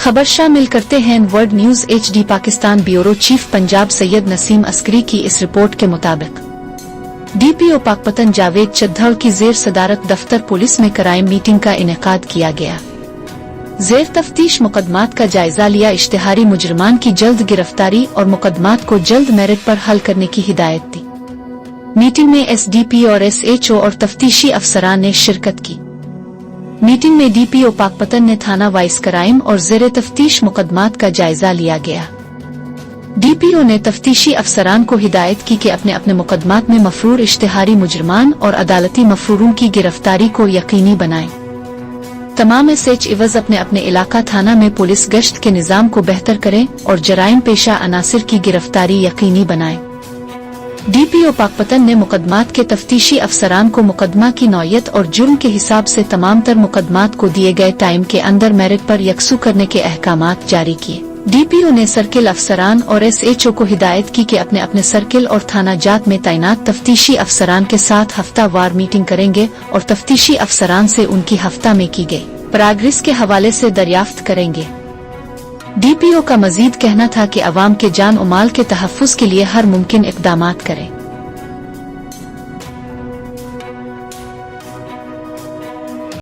खबर शामिल करते हैं world news HD। Pakistan bureau chief Punjab Syed Naseem Askari की इस रिपोर्ट के मुताबिक DPO पाकपतन जावेद चद्दड़ की जेर सदारत दफ्तर पुलिस में क्राइम मीटिंग का इनेकाद किया गया। जेर तफ्तीश मुकदमात का जायजा लिया, इश्तिहारी मुजरिमान की जल्द गिरफ्तारी और मुकदमात को जल्द मेरिट पर हल करने की हिदायत दी। मीटिंग में SDP और SHO और तफ्तीशी अफसरान ने शिरकत की। मीटिंग में DPO पाकपतन ने थाना वाइस क्राइम और जेर तफ्तीश मुकदमात का जायजा लिया गया। DPO ने तफ्तीशी अफसरान को हिदायत की कि अपने अपने मुकदमात में मफरूर इश्तिहारी मुजरिमान और अदालती मफरूरों की गिरफ्तारी को यकीनी बनाएं। तमाम SH इवज अपने अपने इलाका थाना में पुलिस गश्त के निज़ाम को बेहतर करें और जराइम पेशा अनासिर की गिरफ्तारी यकीनी बनाएं। DPO पाकपतन ने मुकदमात के तफ्तीशी अफसरान को मुकदमा की नौयत और जुर्म के हिसाब से तमाम तर मुकदमात को दिए गए टाइम के अंदर मेरिट पर यकसू करने के अहकामात जारी किए। DPO ने सर्किल अफसरान और SHO को हिदायत की कि अपने अपने सर्किल और थाना जात में तैनात तफ्तीशी अफसरान के साथ हफ्तावार मीटिंग करेंगे और तफ्तीशी अफसरान से उनकी हफ्ता में की गई प्रोग्रेस के हवाले से दरियाफ्त करेंगे। DPO का मजीद कहना था कि अवाम के जान और माल के तहफ़्फ़ुज़ के लिए हर मुमकिन इक़दामात करें।